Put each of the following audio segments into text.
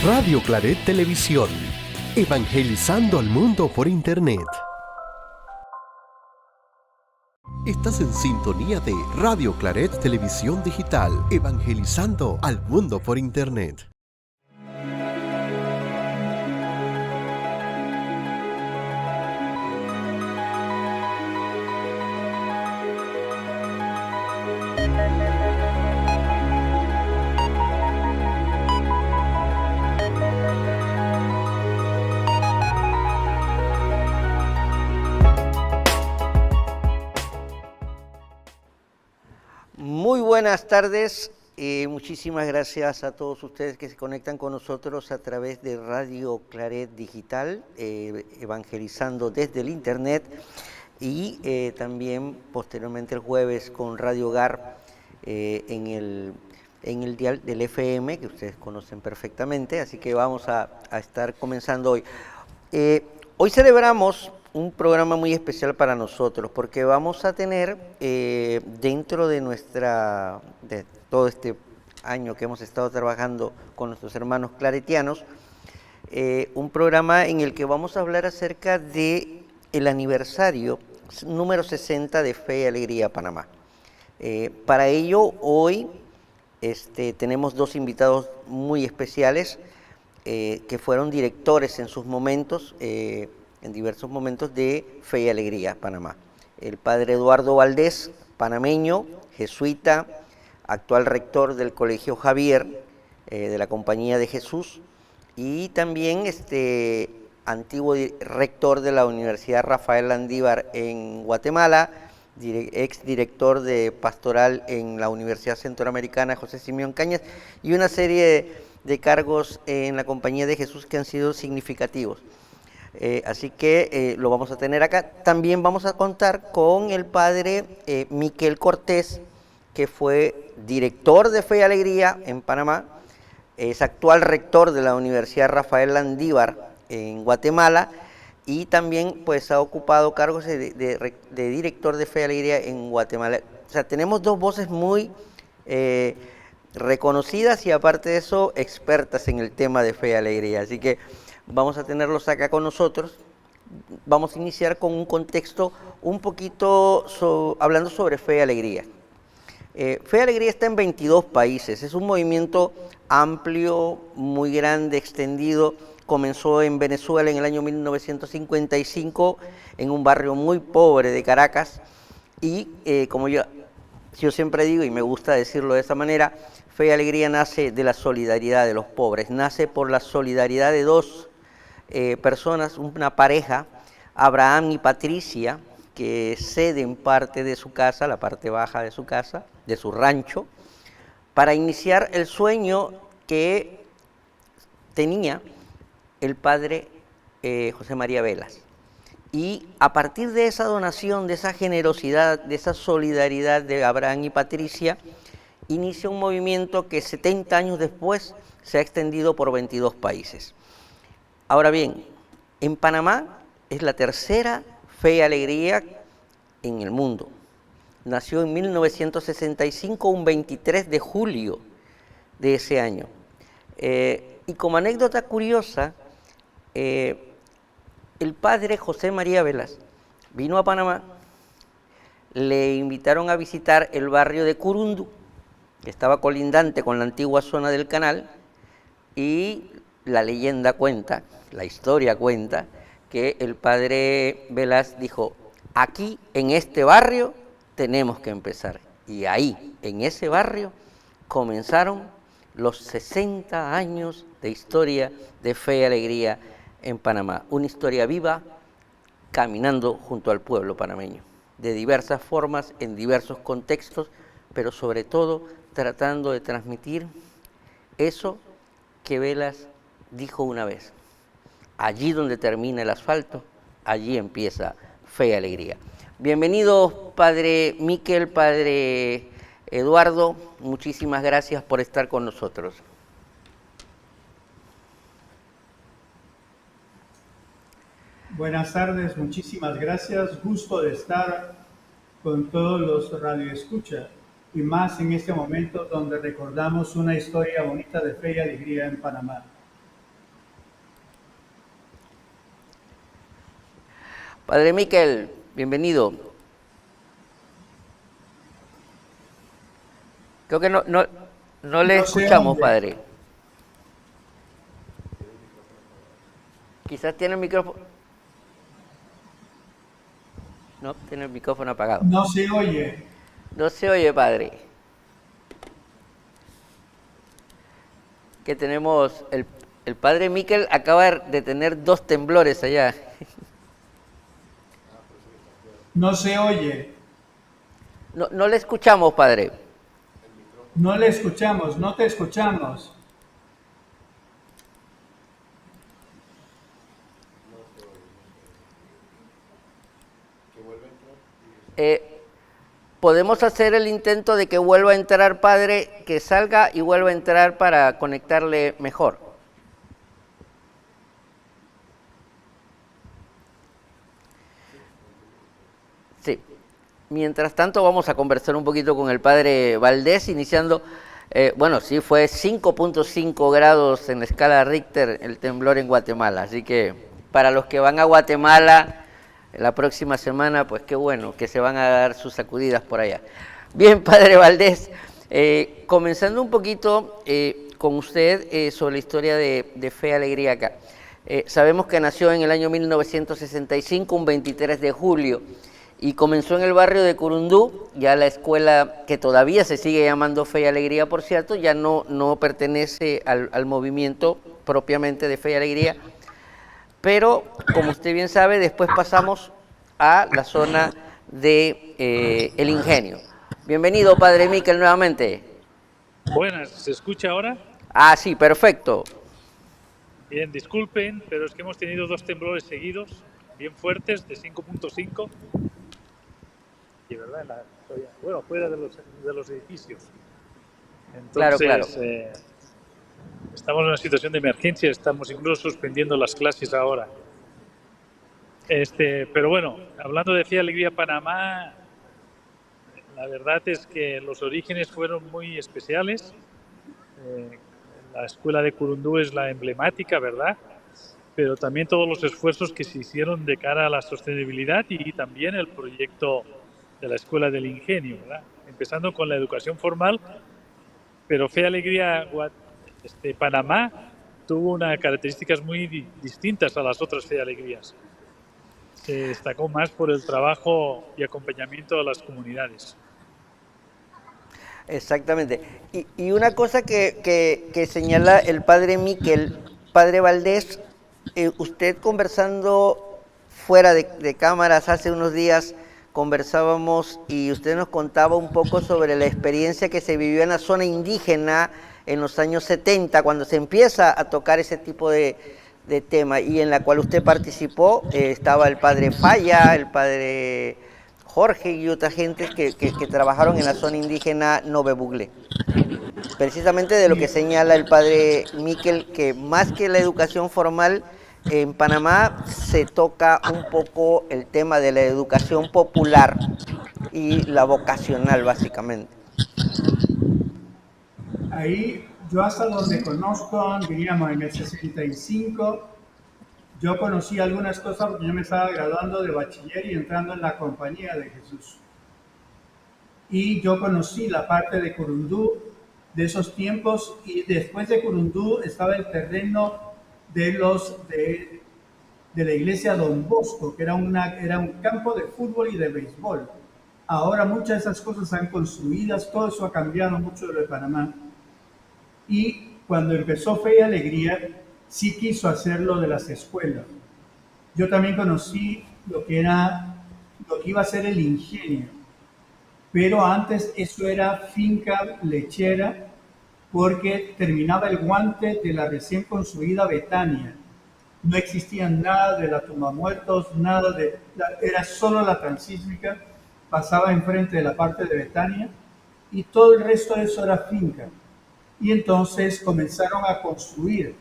Radio Claret Televisión, evangelizando al mundo por Internet. Estás en sintonía de Radio Claret Televisión Digital, evangelizando al mundo por Internet. Buenas tardes, muchísimas gracias a todos ustedes que se conectan con nosotros a través de Radio Claret Digital, evangelizando desde el Internet, y también posteriormente el jueves con Radio Hogar en el dial del FM, que ustedes conocen perfectamente, así que vamos a estar comenzando hoy. Hoy celebramos un programa muy especial para nosotros, porque vamos a tener dentro de todo este año que hemos estado trabajando con nuestros hermanos claretianos, un programa en el que vamos a hablar acerca de el aniversario número 60 de Fe y Alegría Panamá. Para ello, hoy tenemos dos invitados muy especiales que fueron directores en sus momentos, en diversos momentos de Fe y Alegría Panamá. El padre Eduardo Valdés, panameño, jesuita, actual rector del Colegio Javier, de la Compañía de Jesús, y también antiguo rector de la Universidad Rafael Landívar en Guatemala, exdirector de pastoral en la Universidad Centroamericana José Simeón Cañas, y una serie de cargos en la Compañía de Jesús que han sido significativos. Así que lo vamos a tener acá. También vamos a contar con el padre Miquel Cortés, que fue director de Fe y Alegría en Panamá, es actual rector de la Universidad Rafael Landívar en Guatemala, y también pues ha ocupado cargos de director de Fe y Alegría en Guatemala. O sea, tenemos dos voces muy reconocidas y aparte de eso expertas en el tema de Fe y Alegría, así que vamos a tenerlos acá con nosotros. Vamos a iniciar con un contexto un poquito hablando sobre Fe y Alegría. Fe y Alegría está en 22 países, es un movimiento amplio, muy grande, extendido. Comenzó en Venezuela en el año 1955, en un barrio muy pobre de Caracas, y como yo siempre digo, y me gusta decirlo de esa manera, Fe y Alegría nace de la solidaridad de los pobres, nace por la solidaridad de dos personas, una pareja, Abraham y Patricia, que ceden parte de su casa, la parte baja de su casa, de su rancho, para iniciar el sueño que tenía el padre José María Velas. Y a partir de esa donación, de esa generosidad, de esa solidaridad de Abraham y Patricia, inicia un movimiento que 70 años después se ha extendido por 22 países. Ahora bien, en Panamá es la tercera Fe y Alegría en el mundo. Nació en 1965, un 23 de julio de ese año. Y como anécdota curiosa, el padre José María Velas vino a Panamá, le invitaron a visitar el barrio de Curundú, que estaba colindante con la antigua zona del canal, y la leyenda cuenta, la historia cuenta, que el padre Velas dijo: aquí en este barrio tenemos que empezar. Y ahí, en ese barrio, comenzaron los 60 años de historia de Fe y Alegría en Panamá. Una historia viva, caminando junto al pueblo panameño, de diversas formas, en diversos contextos, pero sobre todo tratando de transmitir eso que Velas dijo una vez: allí donde termina el asfalto, allí empieza Fe y Alegría. Bienvenidos, padre Miquel, padre Eduardo, muchísimas gracias por estar con nosotros. Buenas tardes, muchísimas gracias, gusto de estar con todos los radioescuchas, y más en este momento donde recordamos una historia bonita de fe y alegría en Panamá. Padre Miquel, bienvenido. Creo que no le No se escuchamos, oye. padre. Quizás tiene el micrófono. No, tiene el micrófono apagado. No se oye. No se oye, padre. Que tenemos, el padre Miquel acaba de tener 2 temblores allá. No se oye. No le escuchamos, padre. No le escuchamos, no te escuchamos. Podemos hacer el intento de que vuelva a entrar, padre, que salga y vuelva a entrar para conectarle mejor. Sí. Mientras tanto vamos a conversar un poquito con el padre Valdés, iniciando, bueno, sí, fue 5.5 grados en la escala Richter el temblor en Guatemala, así que para los que van a Guatemala la próxima semana, pues qué bueno, que se van a dar sus sacudidas por allá. Bien, padre Valdés, comenzando un poquito con usted sobre la historia de Fe y Alegría acá. Sabemos que nació en el año 1965, un 23 de julio, y comenzó en el barrio de Curundú, ya la escuela que todavía se sigue llamando Fe y Alegría, por cierto, ya no pertenece al movimiento propiamente de Fe y Alegría, pero como usted bien sabe, después pasamos a la zona de El Ingenio. Bienvenido, padre Miquel, nuevamente. Buenas, ¿se escucha ahora? Ah, sí, perfecto. Bien, disculpen, pero es que hemos tenido 2 temblores seguidos, bien fuertes, de 5.5. Y verdad, bueno, fuera de los edificios. Entonces, Claro. Estamos en una situación de emergencia, estamos incluso suspendiendo las clases ahora. Pero bueno, hablando de Fe y Alegría Panamá, la verdad es que los orígenes fueron muy especiales. La escuela de Curundú es la emblemática, ¿verdad? Pero también todos los esfuerzos que se hicieron de cara a la sostenibilidad y también el proyecto de la Escuela del Ingenio, ¿verdad? Empezando con la educación formal, pero Fe y Alegría Panamá tuvo unas características muy distintas a las otras Fe y Alegrías. Se destacó más por el trabajo y acompañamiento a las comunidades. Exactamente. Y una cosa que señala el padre Miquel, padre Valdés, usted conversando fuera de cámaras hace unos días, conversábamos y usted nos contaba un poco sobre la experiencia que se vivió en la zona indígena en los años 70, cuando se empieza a tocar ese tipo de tema, y en la cual usted participó. Estaba el padre Falla, el padre Jorge y otra gente que trabajaron en la zona indígena Nove Buglé. Precisamente de lo que señala el padre Miquel, que más que la educación formal, en Panamá se toca un poco el tema de la educación popular y la vocacional, básicamente. Ahí, yo hasta donde conozco, diríamos en el 65, yo conocí algunas cosas porque yo me estaba graduando de bachiller y entrando en la Compañía de Jesús. Y yo conocí la parte de Curundú de esos tiempos, y después de Curundú estaba el terreno de la iglesia Don Bosco, que era un campo de fútbol y de béisbol. Ahora muchas de esas cosas están construidas, todo eso ha cambiado mucho de lo de Panamá. Y cuando empezó Fe y Alegría, sí quiso hacerlo de las escuelas. Yo también conocí lo que iba a ser el Ingenio, pero antes eso era finca lechera, porque terminaba el guante de la recién construida Betania. No existía nada de la tumba muertos, era solo la transísmica, pasaba enfrente de la parte de Betania, y todo el resto de eso era finca. Y entonces comenzaron a construir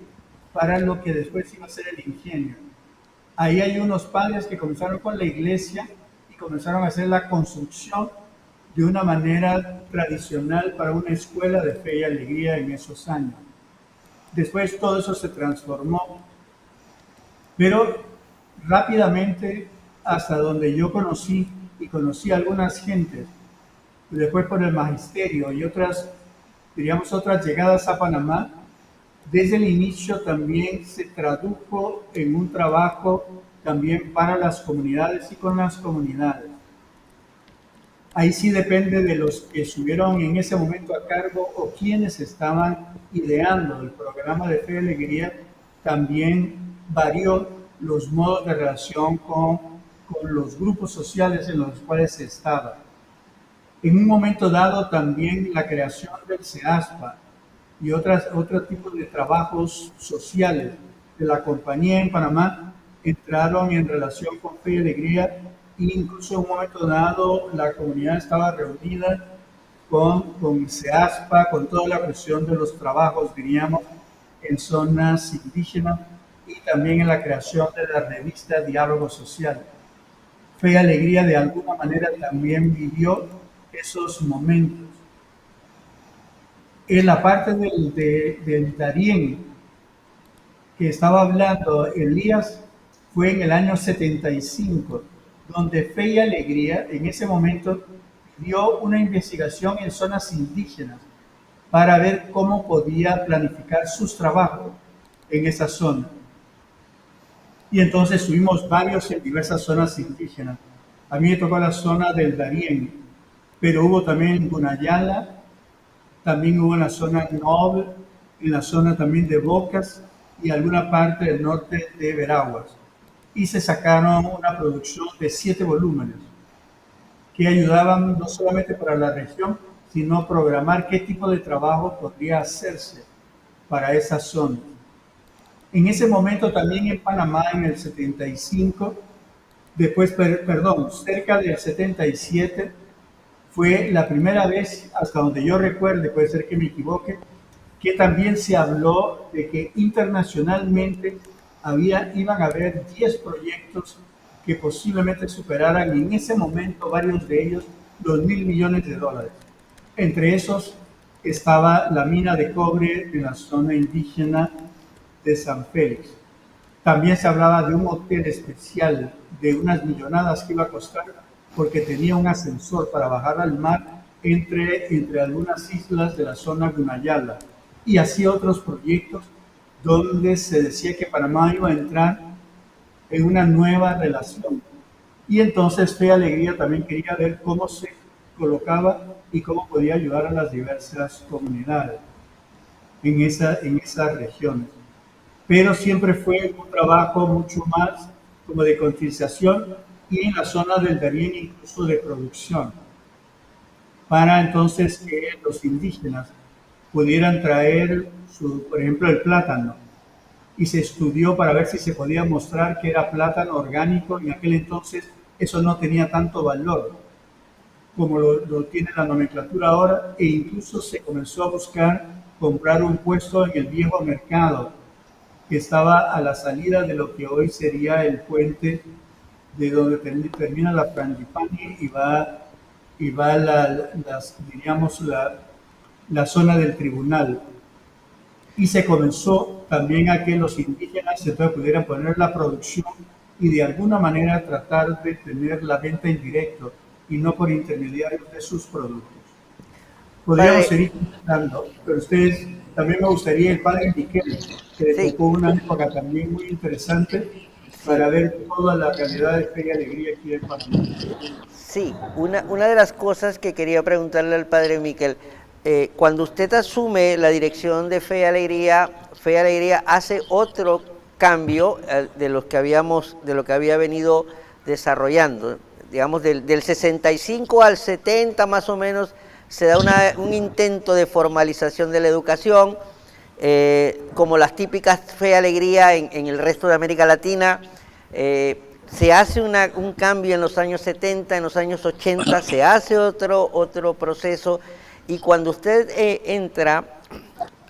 para lo que después iba a ser el Ingenio. Ahí hay unos padres que comenzaron con la iglesia y comenzaron a hacer la construcción de una manera tradicional para una escuela de Fe y Alegría en esos años. Después todo eso se transformó, pero rápidamente hasta donde yo conocí y conocí a algunas gentes, después por el magisterio y otras, diríamos, otras llegadas a Panamá, desde el inicio también se tradujo en un trabajo también para las comunidades y con las comunidades. Ahí sí depende de los que estuvieron en ese momento a cargo o quienes estaban ideando el programa de Fe y Alegría, también varió los modos de relación con los grupos sociales en los cuales se estaba. En un momento dado también la creación del CEASPA y otro tipo de trabajos sociales de la compañía en Panamá entraron en relación con Fe y Alegría, e incluso en un momento dado la comunidad estaba reunida con CEASPA, con toda la cuestión de los trabajos, diríamos, en zonas indígenas y también en la creación de la revista Diálogo Social. Fe y Alegría de alguna manera también vivió esos momentos. En la parte del Darién que estaba hablando Elías fue en el año 75, donde Fe y Alegría en ese momento dio una investigación en zonas indígenas para ver cómo podía planificar sus trabajos en esa zona. Y entonces tuvimos varios en diversas zonas indígenas. A mí me tocó la zona del Darién, pero hubo también en Gunayala, también hubo en la zona Noble, en la zona también de Bocas y alguna parte del norte de Veraguas. Y se sacaron una producción de 7 volúmenes que ayudaban no solamente para la región, sino programar qué tipo de trabajo podría hacerse para esa zona. En ese momento también en Panamá, en el 75, después, perdón, cerca del 77, fue la primera vez, hasta donde yo recuerde, puede ser que me equivoque, que también se habló de que internacionalmente iban a haber 10 proyectos que posiblemente superaran en ese momento, varios de ellos, los $1.000 millones. Entre esos estaba la mina de cobre en la zona indígena de San Félix. También se hablaba de un hotel especial de unas millonadas que iba a costar porque tenía un ascensor para bajar al mar entre algunas islas de la zona Gunayala, y así otros proyectos donde se decía que Panamá iba a entrar en una nueva relación. Y entonces Fe y Alegría también quería ver cómo se colocaba y cómo podía ayudar a las diversas comunidades en esas regiones. Pero siempre fue un trabajo mucho más como de concienciación y en la zona del Darién incluso de producción, para entonces que los indígenas pudieran traer, por ejemplo, el plátano, y se estudió para ver si se podía mostrar que era plátano orgánico. En aquel entonces eso no tenía tanto valor como lo tiene la nomenclatura ahora, e incluso se comenzó a buscar comprar un puesto en el viejo mercado que estaba a la salida de lo que hoy sería el puente de donde termina la Frangipani y va diríamos la zona del tribunal. Y se comenzó también a que los indígenas entonces pudieran poner la producción y de alguna manera tratar de tener la venta en directo y no por intermediarios de sus productos. Podríamos seguir comentando, pero ustedes, también me gustaría el padre Miquel, que le tocó una época también muy interesante para ver toda la realidad de Fe y Alegría aquí en Panamá. Sí, una de las cosas que quería preguntarle al padre Miquel, cuando usted asume la dirección de Fe y Alegría hace otro cambio de lo que había venido desarrollando. Digamos, del 65 al 70 más o menos, se da un intento de formalización de la educación, como las típicas Fe y Alegría en el resto de América Latina. Se hace un cambio en los años 70, en los años 80, se hace otro proceso, y cuando usted entra,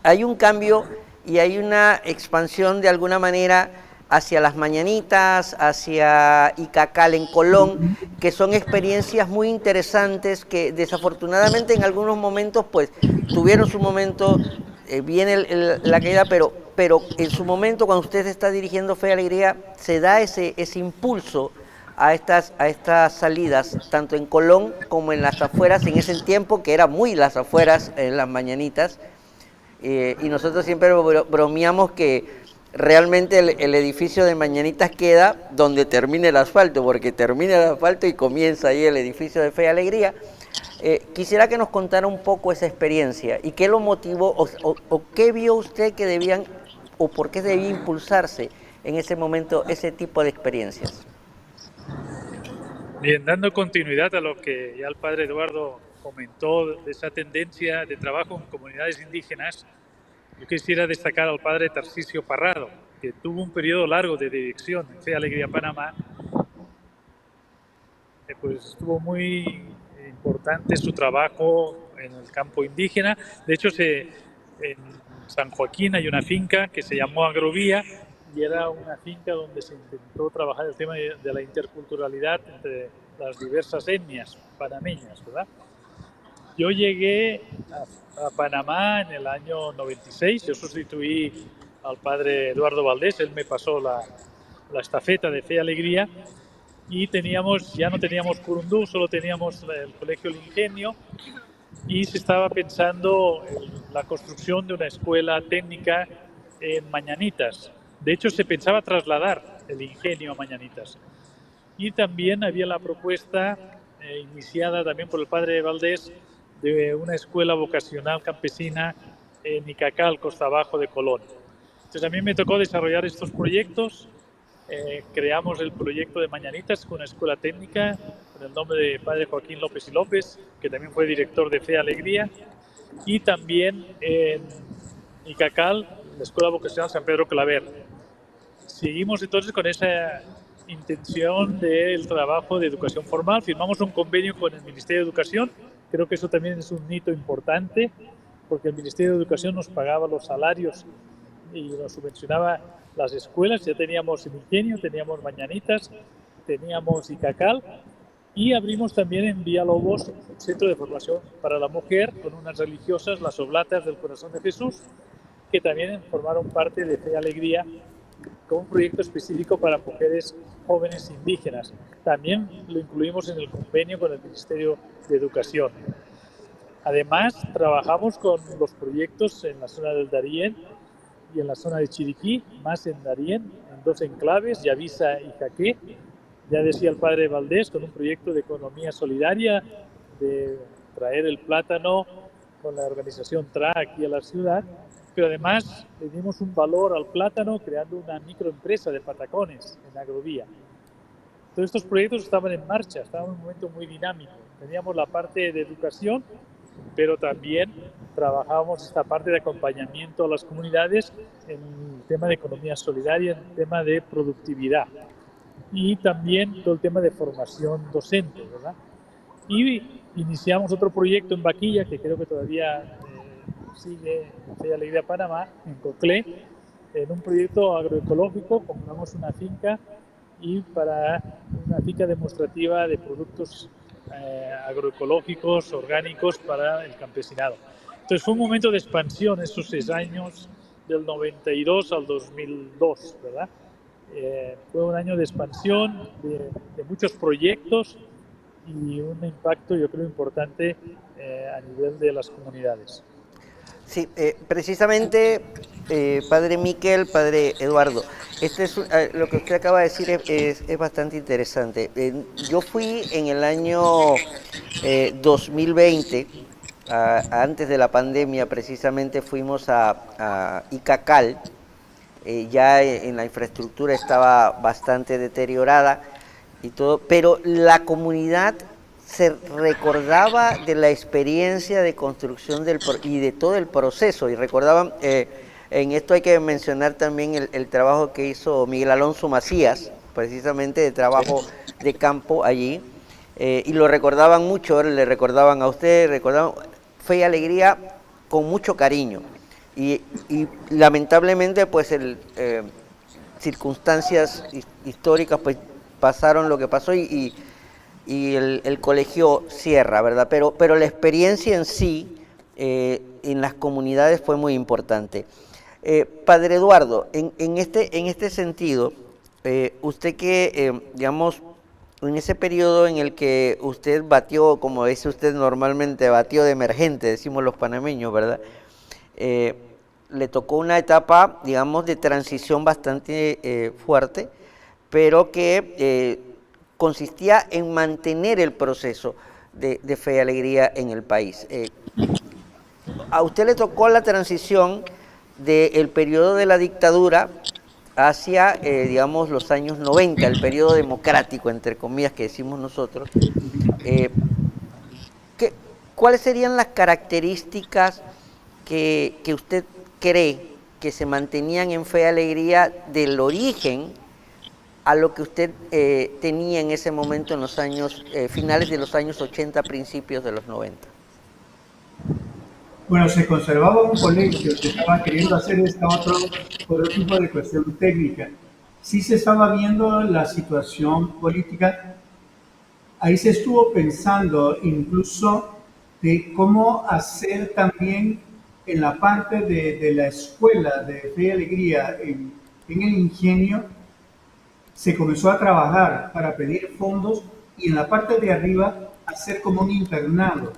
hay un cambio y hay una expansión de alguna manera hacia las mañanitas, hacia Icacal en Colón, que son experiencias muy interesantes que desafortunadamente en algunos momentos pues tuvieron su momento, viene la caída, pero en su momento cuando usted está dirigiendo Fe y Alegría se da ese impulso a estas salidas, tanto en Colón como en las afueras, en ese tiempo que era muy las afueras en las mañanitas, y nosotros siempre bromeamos que realmente el edificio de Mañanitas queda donde termina el asfalto, porque termina el asfalto y comienza ahí el edificio de Fe y Alegría. Quisiera que nos contara un poco esa experiencia y qué lo motivó o qué vio usted que debían o por qué debía impulsarse en ese momento ese tipo de experiencias. Bien, dando continuidad a lo que ya el padre Eduardo comentó de esa tendencia de trabajo en comunidades indígenas, yo quisiera destacar al padre Tarcisio Parrado, que tuvo un periodo largo de dirección en Fe y Alegría Panamá. Pues estuvo muy importante su trabajo en el campo indígena. De hecho, en San Joaquín hay una finca que se llamó Agrovía y era una finca donde se intentó trabajar el tema de la interculturalidad entre las diversas etnias panameñas, ¿verdad? Yo llegué a Panamá en el año 96, yo sustituí al padre Eduardo Valdés, él me pasó la estafeta de Fe y Alegría, y ya no teníamos Curundú, solo teníamos el Colegio El Ingenio, y se estaba pensando en la construcción de una escuela técnica en Mañanitas. De hecho, se pensaba trasladar el Ingenio a Mañanitas. Y también había la propuesta iniciada también por el padre Valdés de una escuela vocacional campesina en Icacal, Costa Abajo de Colón. Entonces a mí me tocó desarrollar estos proyectos. Creamos el proyecto de Mañanitas con una escuela técnica con el nombre de padre Joaquín López y López, que también fue director de Fe y Alegría, y también en Icacal, la escuela vocacional San Pedro Claver. Seguimos entonces con esa intención del trabajo de educación formal. Firmamos un convenio con el Ministerio de Educación. Creo que eso también es un hito importante, porque el Ministerio de Educación nos pagaba los salarios y nos subvencionaba las escuelas. Ya teníamos el Ingenio, teníamos Mañanitas, teníamos Icacal, y abrimos también en Villalobos un centro de formación para la mujer con unas religiosas, las Oblatas del Corazón de Jesús, que también formaron parte de Fe y Alegría, con un proyecto específico para mujeres jóvenes indígenas. También lo incluimos en el convenio con el Ministerio de Educación. Además, trabajamos con los proyectos en la zona del Darién y en la zona de Chiriquí, más en Darién, en 2 enclaves, Yavisa y Jaque. Ya decía el padre Valdés, con un proyecto de economía solidaria, de traer el plátano con la organización TRA aquí a la ciudad, pero además le dimos un valor al plátano creando una microempresa de patacones en Agrovía. Todos estos proyectos estaban en marcha, estaban en un momento muy dinámico. Teníamos la parte de educación, pero también trabajábamos esta parte de acompañamiento a las comunidades en el tema de economía solidaria, en el tema de productividad y también todo el tema de formación docente, ¿verdad? Y iniciamos otro proyecto en Vaquilla, que creo que todavía sigue en Fe y Alegría Panamá, en Coclé, en un proyecto agroecológico. Compramos una finca y para una finca demostrativa de productos agroecológicos, orgánicos para el campesinado. Entonces fue un momento de expansión esos 6 años, del 92 al 2002, ¿verdad? Fue un año de expansión, de muchos proyectos y un impacto, yo creo, importante a nivel de las comunidades. Sí, precisamente, padre Miquel, padre Eduardo, lo que usted acaba de decir es bastante interesante. Yo fui en el año 2020, antes de la pandemia, precisamente fuimos a Icacal. Ya en la infraestructura estaba bastante deteriorada y todo, pero la comunidad se recordaba de la experiencia de construcción y de todo el proceso, y recordaban, en esto hay que mencionar también el trabajo que hizo Miguel Alonso Macías, precisamente de trabajo de campo allí, y lo recordaban mucho, le recordaban a usted, recordaban Fe y Alegría con mucho cariño, y lamentablemente pues circunstancias históricas pues pasaron lo que pasó y el colegio cierra, ¿verdad? Pero la experiencia en sí en las comunidades fue muy importante. Padre Eduardo, en este sentido, usted que, digamos, en ese periodo en el que usted batió, como dice usted normalmente, batió de emergente, decimos los panameños, ¿verdad? Le tocó una etapa, digamos, de transición bastante fuerte, pero que consistía en mantener el proceso de Fe y Alegría en el país. A usted le tocó la transición del periodo de la dictadura hacia, digamos, los años 90, el periodo democrático, entre comillas, que decimos nosotros. ¿Cuáles serían las características que usted cree que se mantenían en Fe y Alegría del origen a lo que usted tenía en ese momento en los años, finales de los años 80, principios de los 90? Bueno, se conservaba un colegio que estaba queriendo hacer otro tipo de cuestión técnica. Sí se estaba viendo la situación política. Ahí se estuvo pensando incluso de cómo hacer también en la parte de la escuela de Fe y Alegría en el ingenio. Se comenzó a trabajar para pedir fondos y en la parte de arriba hacer como un internado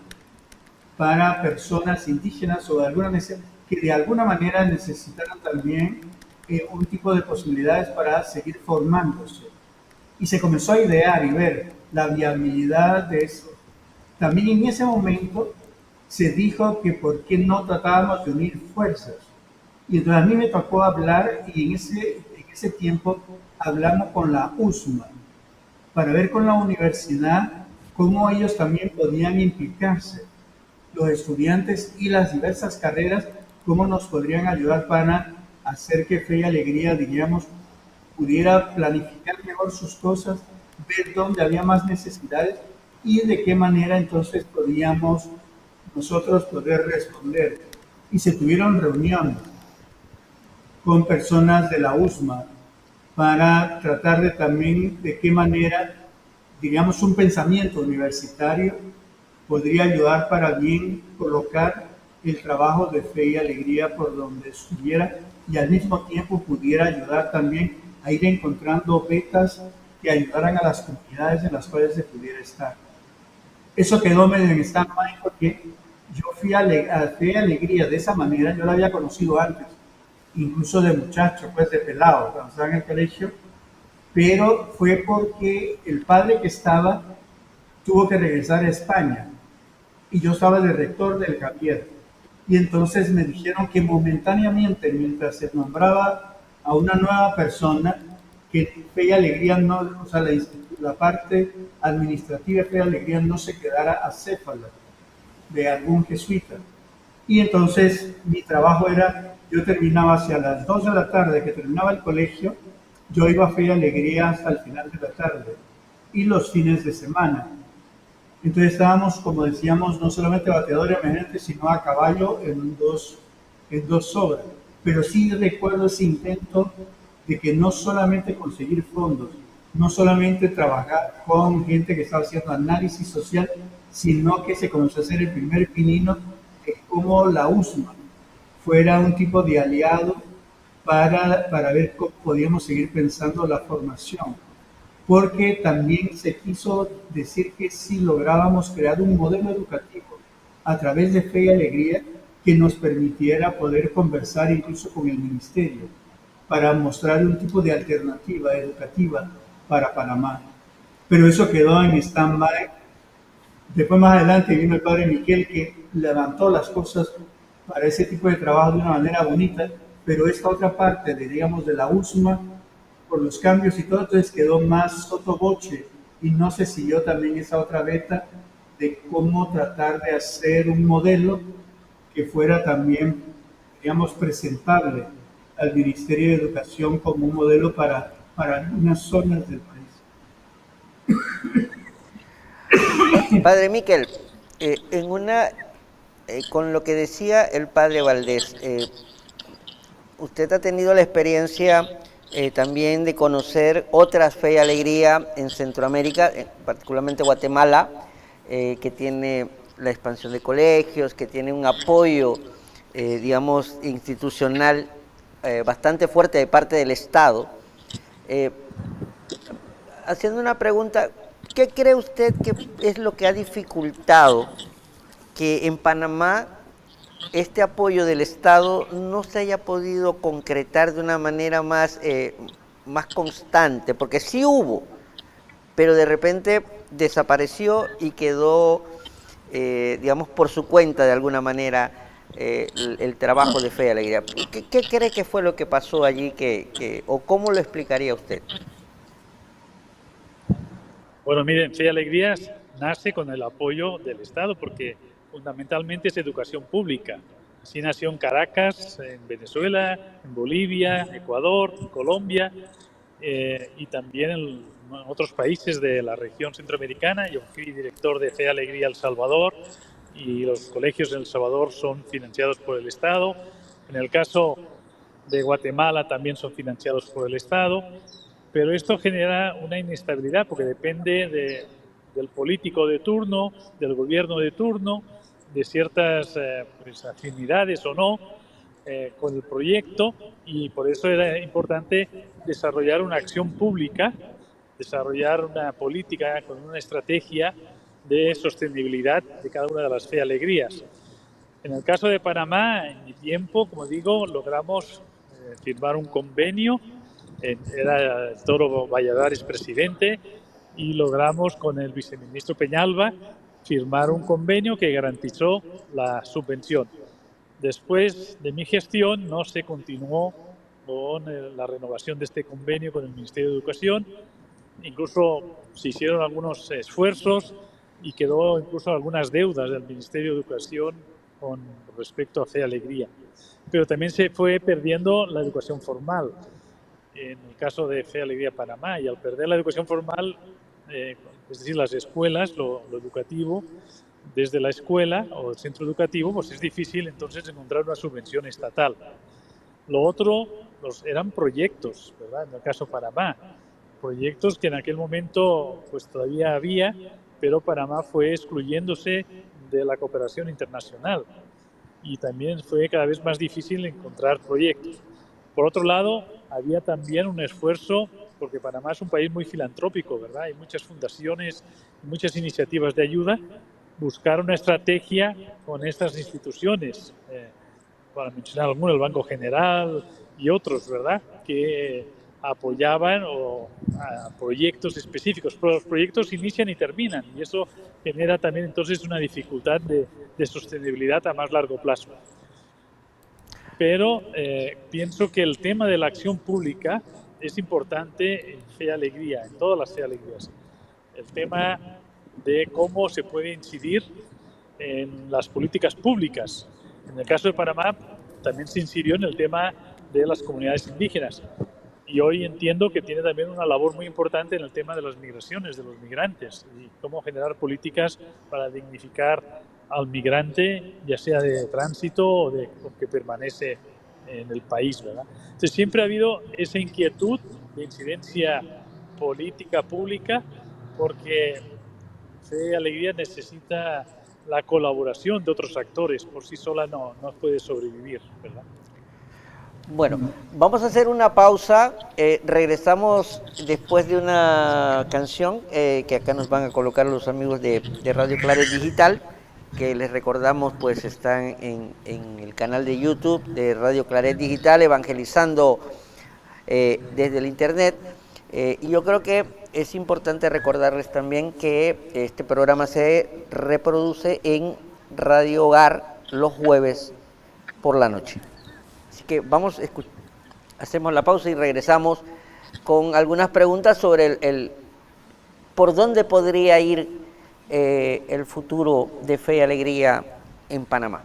para personas indígenas o que de alguna manera necesitaran también un tipo de posibilidades para seguir formándose. Y se comenzó a idear y ver la viabilidad de eso. También en ese momento se dijo que por qué no tratábamos de unir fuerzas. Y entonces a mí me tocó hablar y en ese tiempo hablamos con la USMA para ver con la universidad cómo ellos también podían implicarse, los estudiantes y las diversas carreras, cómo nos podrían ayudar para hacer que Fe y Alegría, diríamos, pudiera planificar mejor sus cosas, ver dónde había más necesidades y de qué manera entonces podíamos nosotros poder responder. Y se tuvieron reuniones con personas de la USMA para tratar de también de qué manera, digamos, un pensamiento universitario podría ayudar para bien colocar el trabajo de Fe y Alegría por donde estuviera y al mismo tiempo pudiera ayudar también a ir encontrando becas que ayudaran a las comunidades en las cuales se pudiera estar. Eso quedó medio en stand-by porque yo fui a Fe y Alegría de esa manera, yo la había conocido antes, incluso de muchacho, pues de pelado, cuando estaba en el colegio, pero fue porque el padre que estaba tuvo que regresar a España y yo estaba de rector del Javier. Y entonces me dijeron que momentáneamente, mientras se nombraba a una nueva persona, que Fe y Alegría no, o sea, la parte administrativa de Fe y Alegría no se quedara acéfala de algún jesuita. Y entonces mi trabajo era, yo terminaba hacia las 2 de la tarde, que terminaba el colegio, yo iba a Fe y Alegría hasta el final de la tarde y los fines de semana. Entonces estábamos, como decíamos, no solamente bateador emergente, sino a caballo en dos obras. Pero sí recuerdo ese intento de que no solamente conseguir fondos, no solamente trabajar con gente que estaba haciendo análisis social, sino que se comenzó a hacer el primer pinino de cómo la USMA fuera un tipo de aliado para ver cómo podíamos seguir pensando la formación. Porque también se quiso decir que si lográbamos crear un modelo educativo a través de Fe y Alegría que nos permitiera poder conversar incluso con el ministerio para mostrar un tipo de alternativa educativa para Panamá. Pero eso quedó en stand-by. Después más adelante vino el padre Miquel que levantó las cosas para ese tipo de trabajo de una manera bonita, pero esta otra parte, digamos, de la USMA, por los cambios y todo, entonces quedó más sotoboche y no se siguió también esa otra beta de cómo tratar de hacer un modelo que fuera también, digamos, presentable al Ministerio de Educación como un modelo para unas zonas del país. Padre Miquel, con lo que decía el padre Valdés, usted ha tenido la experiencia también de conocer otras Fe y Alegría en Centroamérica, particularmente Guatemala, que tiene la expansión de colegios, que tiene un apoyo, digamos, institucional bastante fuerte de parte del Estado. Haciendo una pregunta, ¿Qué cree usted que es lo que ha dificultado que en Panamá este apoyo del Estado no se haya podido concretar de una manera más constante? Porque sí hubo, pero de repente desapareció y quedó, digamos, por su cuenta de alguna manera el trabajo de Fe y Alegría. ¿Qué cree que fue lo que pasó allí o cómo lo explicaría usted? Bueno, miren, Fe y Alegrías nace con el apoyo del Estado porque fundamentalmente es educación pública. Así nació en Caracas, en Venezuela, en Bolivia, Ecuador, Colombia y también en otros países de la región centroamericana. Yo fui director de Fe y Alegría El Salvador y los colegios en El Salvador son financiados por el Estado. En el caso de Guatemala también son financiados por el Estado. Pero esto genera una inestabilidad porque depende del político de turno, del gobierno de turno, de ciertas pues, afinidades o no con el proyecto, y por eso era importante desarrollar una acción pública, desarrollar una política con una estrategia de sostenibilidad de cada una de las Fe y Alegrías. En el caso de Panamá, en mi tiempo, como digo, logramos firmar un convenio. Era el Toro Valladares presidente y logramos con el viceministro Peñalba firmar un convenio que garantizó la subvención. Después de mi gestión no se continuó con la renovación de este convenio con el Ministerio de Educación. Incluso se hicieron algunos esfuerzos y quedó incluso algunas deudas del Ministerio de Educación con respecto a Fe y Alegría. Pero también se fue perdiendo la educación formal. En el caso de Fe y Alegría Panamá, y al perder la educación formal, es decir, las escuelas, lo educativo, desde la escuela o el centro educativo, pues es difícil entonces encontrar una subvención estatal. Lo otro eran proyectos, ¿verdad? En el caso de Panamá, proyectos que en aquel momento pues todavía había, pero Panamá fue excluyéndose de la cooperación internacional y también fue cada vez más difícil encontrar proyectos. Por otro lado, había también un esfuerzo, porque Panamá es un país muy filantrópico, ¿verdad? Hay muchas fundaciones, muchas iniciativas de ayuda, buscar una estrategia con estas instituciones, para mencionar algunos, el Banco General y otros, ¿verdad?, que apoyaban a proyectos específicos, pero los proyectos inician y terminan, y eso genera también entonces una dificultad de sostenibilidad a más largo plazo. Pero pienso que el tema de la acción pública es importante en Fe y Alegría, en todas las Fe y Alegrías. El tema de cómo se puede incidir en las políticas públicas. En el caso de Panamá también se incidió en el tema de las comunidades indígenas. Y hoy entiendo que tiene también una labor muy importante en el tema de las migraciones, de los migrantes, y cómo generar políticas para dignificar al migrante, ya sea de tránsito o que permanece en el país, ¿verdad? Entonces siempre ha habido esa inquietud de incidencia política pública, porque Fe y Alegría necesita la colaboración de otros actores, por sí sola no puede sobrevivir, ¿verdad? Bueno, vamos a hacer una pausa, regresamos después de una canción que acá nos van a colocar los amigos de Radio Claret Digital, que les recordamos pues están en el canal de YouTube de Radio Claret Digital, evangelizando desde el internet, y yo creo que es importante recordarles también que este programa se reproduce en Radio Hogar los jueves por la noche. Así que hacemos la pausa y regresamos con algunas preguntas sobre por dónde podría ir el futuro de Fe y Alegría en Panamá.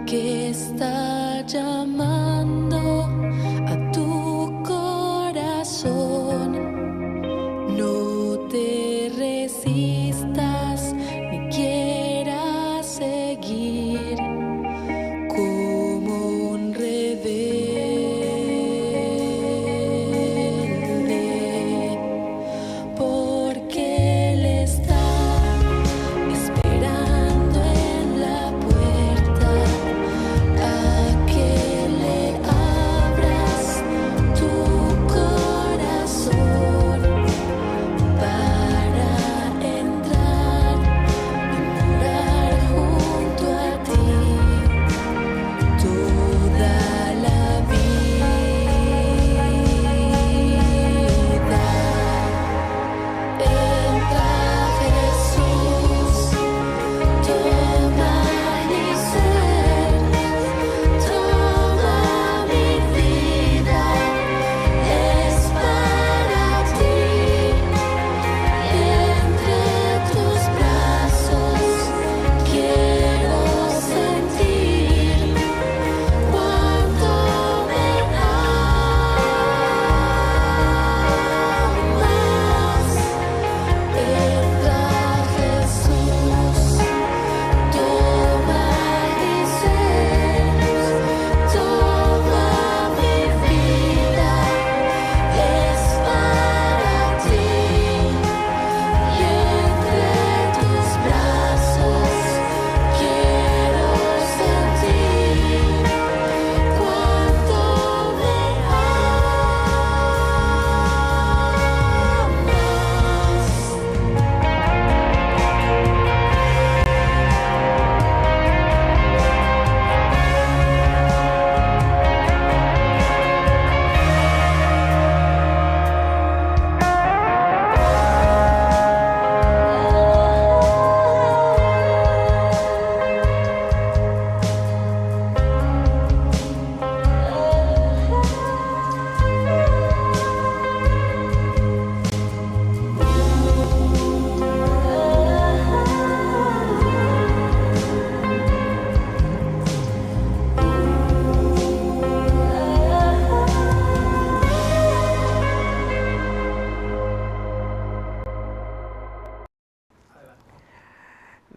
Que está llamando.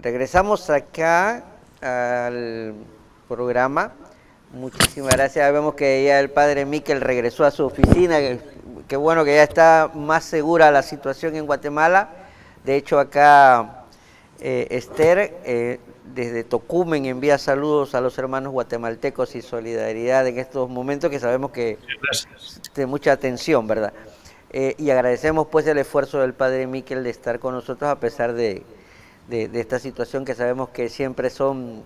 regresamos acá al programa. Muchísimas gracias. Vemos que ya el padre Miquel regresó a su oficina. Qué bueno que ya está más segura la situación en Guatemala. De hecho, acá Esther, desde Tocumen, envía saludos a los hermanos guatemaltecos y solidaridad en estos momentos que sabemos que de mucha atención, ¿verdad? Y agradecemos pues el esfuerzo del padre Miquel de estar con nosotros a pesar de esta situación que sabemos que siempre son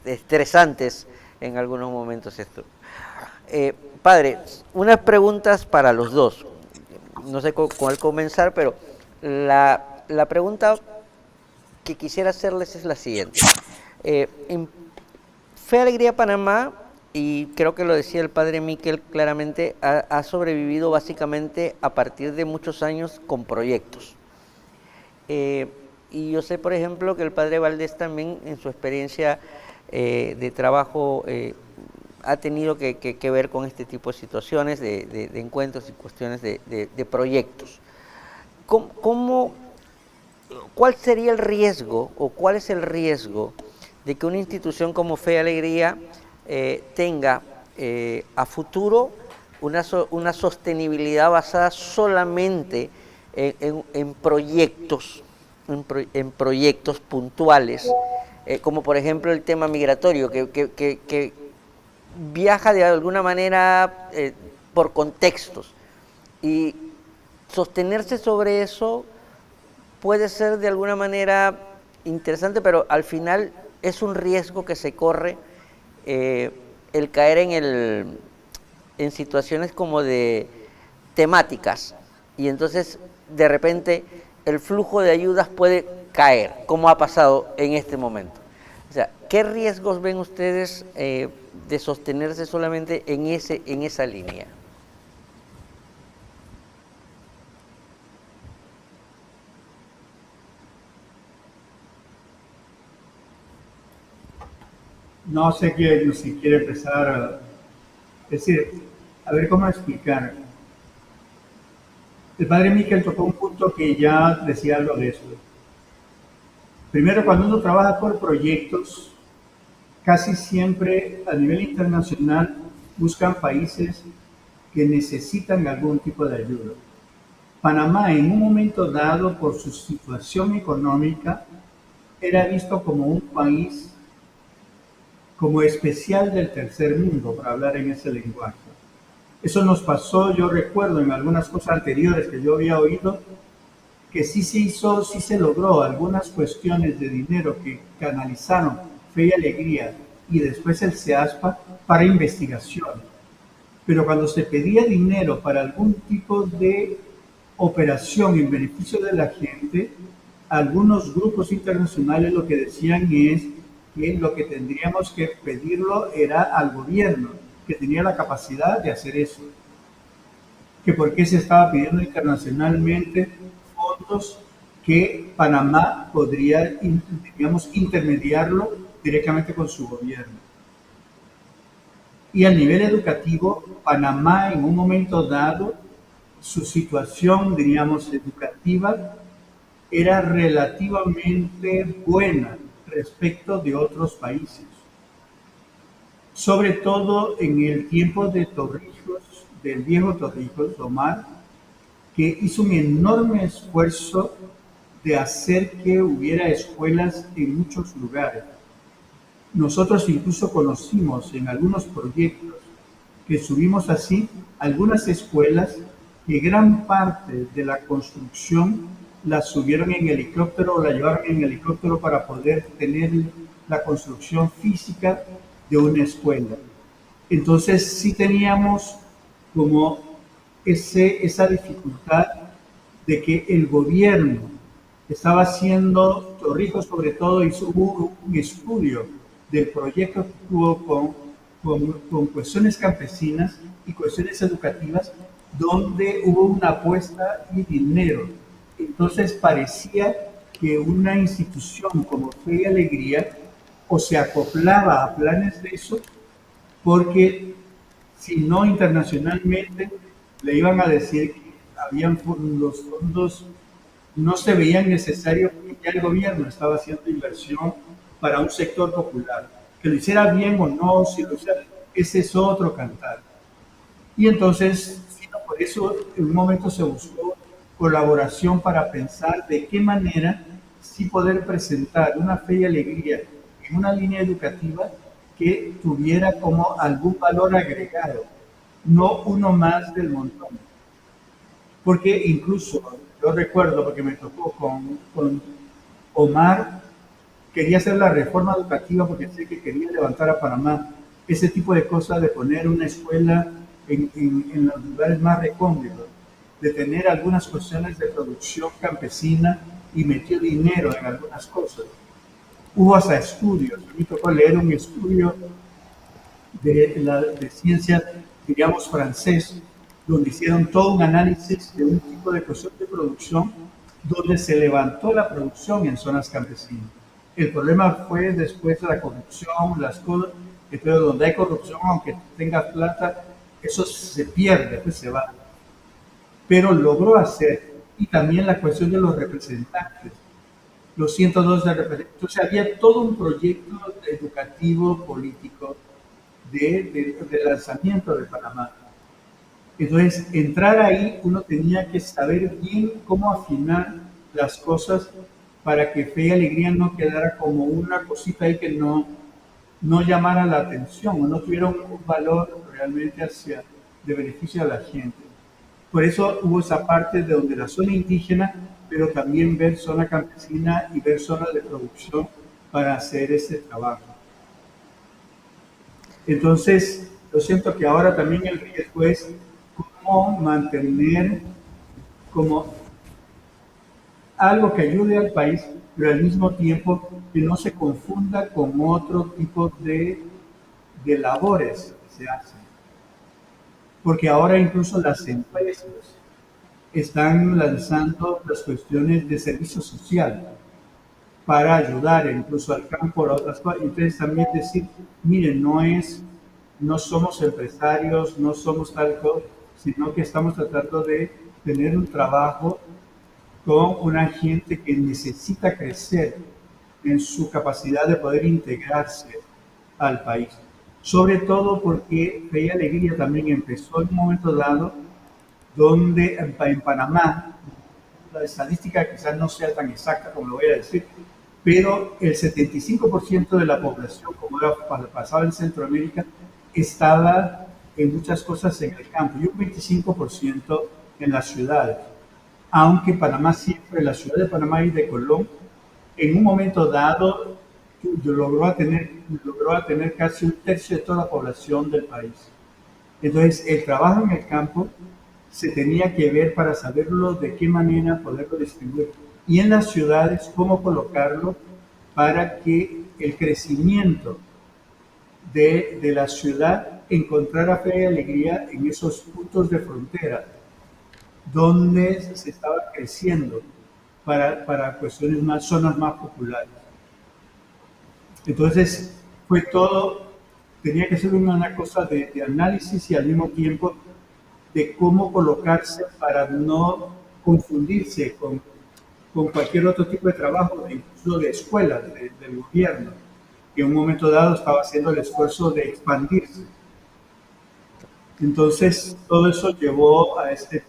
estresantes en algunos momentos esto. Padre, unas preguntas para los dos. No sé con cuál comenzar, pero la pregunta que quisiera hacerles es la siguiente. En Fe Alegría Panamá, y creo que lo decía el padre Miquel claramente, ha sobrevivido básicamente a partir de muchos años con proyectos. Y yo sé, por ejemplo, que el padre Valdés también en su experiencia de trabajo ha tenido que ver con este tipo de situaciones, de encuentros y cuestiones de proyectos. ¿Cuál sería el riesgo o cuál es el riesgo de que una institución como Fe y Alegría tenga a futuro una sostenibilidad basada solamente en proyectos, en proyectos puntuales, como por ejemplo el tema migratorio, que viaja de alguna manera por contextos, y sostenerse sobre eso puede ser de alguna manera interesante, pero al final es un riesgo que se corre el caer en situaciones como de temáticas, y entonces de repente el flujo de ayudas puede caer, como ha pasado en este momento. O sea, ¿qué riesgos ven ustedes de sostenerse solamente en esa línea? No sé si quiere empezar a decir, a ver cómo explicar. El padre Miquel tocó un punto que ya decía algo de eso. Primero, cuando uno trabaja por proyectos, casi siempre a nivel internacional buscan países que necesitan algún tipo de ayuda. Panamá, en un momento dado, por su situación económica, era visto como un país como especial del tercer mundo, para hablar en ese lenguaje. Eso nos pasó, yo recuerdo en algunas cosas anteriores que yo había oído, que sí se logró algunas cuestiones de dinero que canalizaron Fe y Alegría y después el CEASPA para investigación. Pero cuando se pedía dinero para algún tipo de operación en beneficio de la gente, algunos grupos internacionales lo que decían es que lo que tendríamos que pedirlo era al gobierno, que tenía la capacidad de hacer eso. Que por qué se estaba pidiendo internacionalmente fondos que Panamá podría, digamos, intermediarlo directamente con su gobierno. Y a nivel educativo, Panamá en un momento dado, su situación, diríamos, educativa, era relativamente buena respecto de otros países. Sobre todo en el tiempo de Torrijos, del viejo Torrijos, Omar, que hizo un enorme esfuerzo de hacer que hubiera escuelas en muchos lugares. Nosotros incluso conocimos en algunos proyectos que subimos así algunas escuelas que gran parte de la construcción la subieron en helicóptero o la llevaron en helicóptero para poder tener la construcción física de una escuela. Entonces sí teníamos como esa dificultad de que el gobierno estaba haciendo, Torrijos sobre todo hizo un estudio del proyecto que tuvo con cuestiones campesinas y cuestiones educativas, donde hubo una apuesta y dinero. Entonces parecía que una institución como Fe y Alegría o se acoplaba a planes de eso, porque si no internacionalmente le iban a decir que habían los fondos no se veía necesario porque ya el gobierno estaba haciendo inversión para un sector popular. Que lo hiciera bien o no, si lo hiciera, ese es otro cantar. Y entonces, por eso en un momento se buscó colaboración para pensar de qué manera sí poder presentar una fe y alegría en una línea educativa que tuviera como algún valor agregado, no uno más del montón. Porque incluso, yo recuerdo, porque me tocó con Omar, quería hacer la reforma educativa porque sé que quería levantar a Panamá, ese tipo de cosas de poner una escuela en los lugares más recónditos, de tener algunas cuestiones de producción campesina y metió dinero en algunas cosas. Hubo hasta estudios, me tocó leer un estudio de ciencia, digamos, francés, donde hicieron todo un análisis de un tipo de cuestión de producción, donde se levantó la producción en zonas campesinas. El problema fue después de la corrupción, las cosas, pero donde hay corrupción, aunque tengas plata, eso se pierde, pues se va. Pero logró hacer, y también la cuestión de los representantes, los 102 de representantes. Entonces había todo un proyecto educativo, político, de lanzamiento de Panamá. Entonces, entrar ahí, uno tenía que saber bien cómo afinar las cosas para que Fe y Alegría no quedara como una cosita ahí que no llamara la atención o no tuviera un valor realmente de beneficio a la gente. Por eso hubo esa parte de donde la zona indígena, pero también ver zona campesina y ver zonas de producción para hacer ese trabajo. Entonces, yo siento que ahora también el riesgo es cómo mantener como algo que ayude al país, pero al mismo tiempo que no se confunda con otro tipo de labores que se hacen. Porque ahora incluso las empresas están lanzando las cuestiones de servicio social para ayudar incluso al campo a otras cosas. Entonces también decir, miren, no somos empresarios, no somos tal cosa, sino que estamos tratando de tener un trabajo con una gente que necesita crecer en su capacidad de poder integrarse al país. Sobre todo porque Fe y Alegría también empezó en un momento dado donde en Panamá, la estadística quizás no sea tan exacta como lo voy a decir, pero el 75% de la población, como era pasaba en Centroamérica, estaba en muchas cosas en el campo y un 25% en las ciudades. Aunque Panamá siempre, la ciudad de Panamá y de Colón, en un momento dado logró a tener casi un tercio de toda la población del país. Entonces, el trabajo en el campo se tenía que ver para saberlo de qué manera poderlo distribuir. Y en las ciudades, cómo colocarlo para que el crecimiento de la ciudad encontrara fe y alegría en esos puntos de frontera, donde se estaba creciendo para cuestiones más, zonas más populares. Entonces, fue todo, tenía que ser una cosa de análisis y al mismo tiempo de cómo colocarse para no confundirse con cualquier otro tipo de trabajo, incluso de escuelas, del gobierno, que en un momento dado estaba haciendo el esfuerzo de expandirse. Entonces, todo eso llevó a este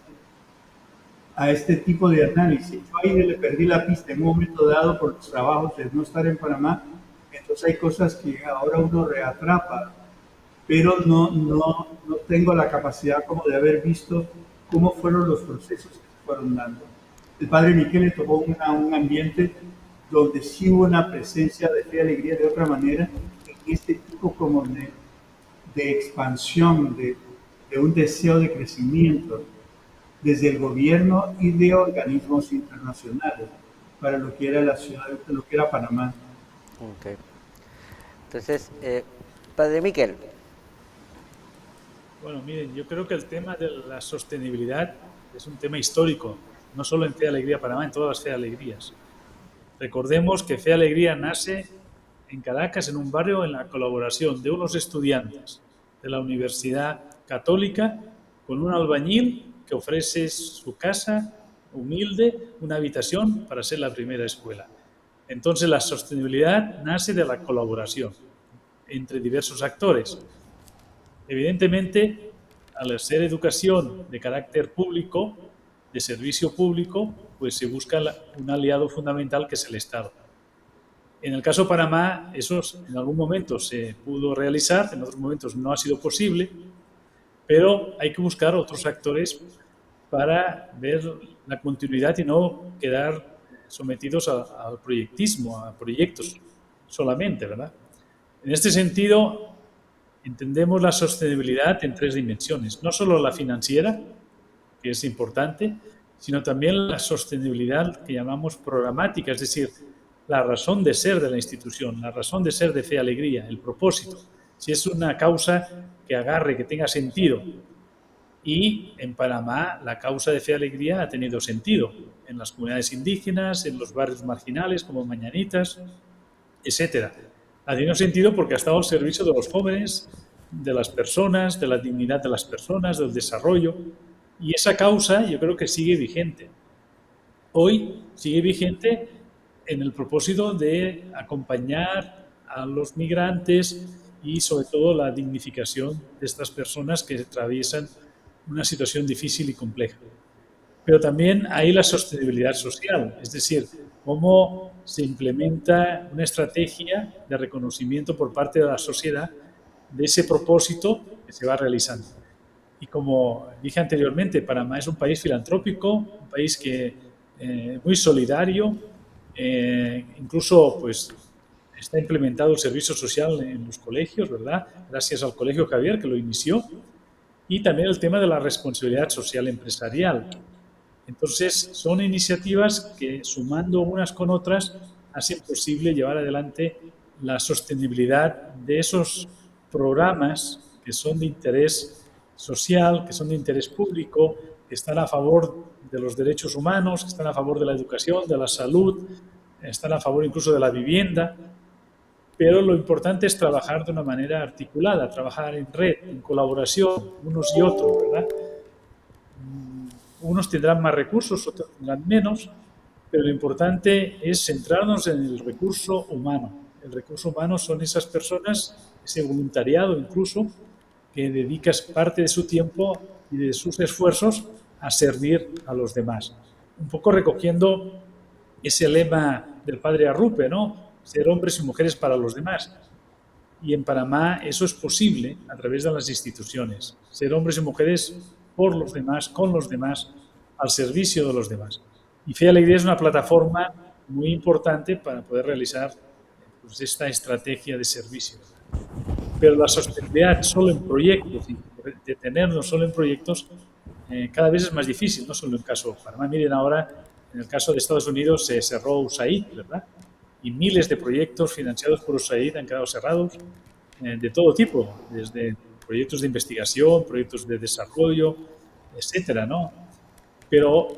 tipo de análisis. Yo ahí le perdí la pista en un momento dado por los trabajos de no estar en Panamá, entonces hay cosas que ahora uno reatrapa, pero no tengo la capacidad como de haber visto cómo fueron los procesos que se fueron dando. El padre Miquel le tocó un ambiente donde sí hubo una presencia de fe y alegría de otra manera, en este tipo como de expansión, de un deseo de crecimiento desde el gobierno y de organismos internacionales para lo que era la ciudad, lo que era Panamá. Okay. Entonces, padre Miquel. Bueno, miren, yo creo que el tema de la sostenibilidad es un tema histórico, no solo en Fe y Alegría Panamá, en todas las Fe y Alegrías. Recordemos que Fe y Alegría nace en Caracas, en un barrio, en la colaboración de unos estudiantes de la Universidad Católica con un albañil que ofrece su casa, humilde, una habitación para ser la primera escuela. Entonces la sostenibilidad nace de la colaboración entre diversos actores. Evidentemente, al ser educación de carácter público, de servicio público, pues se busca un aliado fundamental que es el Estado. En el caso de Panamá, eso en algún momento se pudo realizar, en otros momentos no ha sido posible, pero hay que buscar otros actores para ver la continuidad y no quedar sometidos al proyectismo, a proyectos solamente, ¿verdad? En este sentido, entendemos la sostenibilidad en 3 dimensiones, no solo la financiera, que es importante, sino también la sostenibilidad que llamamos programática, es decir, la razón de ser de la institución, la razón de ser de Fe y Alegría, el propósito, si es una causa que agarre, que tenga sentido. Y en Panamá la causa de Fe y Alegría ha tenido sentido en las comunidades indígenas, en los barrios marginales como Mañanitas, etcétera. Ha tenido sentido porque ha estado al servicio de los jóvenes, de las personas, de la dignidad de las personas, del desarrollo. Y esa causa yo creo que sigue vigente. Hoy sigue vigente en el propósito de acompañar a los migrantes y sobre todo la dignificación de estas personas que atraviesan una situación difícil y compleja. Pero también hay la sostenibilidad social, es decir, cómo se implementa una estrategia de reconocimiento por parte de la sociedad de ese propósito que se va realizando. Y como dije anteriormente, Panamá es un país filantrópico, un país que muy solidario, incluso pues está implementado el servicio social en los colegios, ¿verdad? Gracias al Colegio Javier que lo inició, y también el tema de la responsabilidad social empresarial. Entonces, son iniciativas que, sumando unas con otras, hacen posible llevar adelante la sostenibilidad de esos programas que son de interés social, que son de interés público, que están a favor de los derechos humanos, que están a favor de la educación, de la salud, están a favor incluso de la vivienda. Pero lo importante es trabajar de una manera articulada, trabajar en red, en colaboración, unos y otros, ¿verdad? Unos tendrán más recursos, otros tendrán menos, pero lo importante es centrarnos en el recurso humano. El recurso humano son esas personas, ese voluntariado incluso, que dedica parte de su tiempo y de sus esfuerzos a servir a los demás. Un poco recogiendo ese lema del padre Arrupe, ¿no? Ser hombres y mujeres para los demás. Y en Panamá eso es posible a través de las instituciones. Ser hombres y mujeres por los demás, con los demás, al servicio de los demás. Y Fe y Alegría es una plataforma muy importante para poder realizar pues, esta estrategia de servicio. Pero la sostenibilidad solo en proyectos, y detenernos solo en proyectos, cada vez es más difícil, no solo en el caso de Panamá. Miren ahora, en el caso de Estados Unidos se cerró USAID, ¿verdad? Y miles de proyectos financiados por USAID han quedado cerrados de todo tipo, desde proyectos de investigación, proyectos de desarrollo, etcétera, ¿no? Pero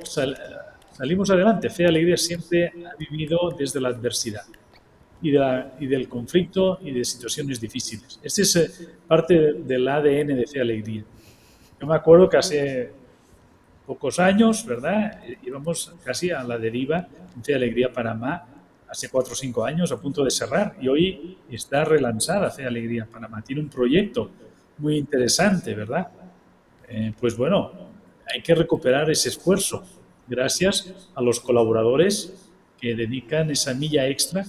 salimos adelante. Fe y Alegría siempre ha vivido desde la adversidad y del conflicto y de situaciones difíciles. Este es parte del ADN de Fe y Alegría. Yo me acuerdo que hace pocos años, ¿verdad? Íbamos casi a la deriva en Fe y Alegría Panamá, hace 4 o 5 años, a punto de cerrar, y hoy está relanzada Fe y Alegría Panamá. Tiene un proyecto muy interesante, ¿verdad? Pues bueno, hay que recuperar ese esfuerzo gracias a los colaboradores que dedican esa milla extra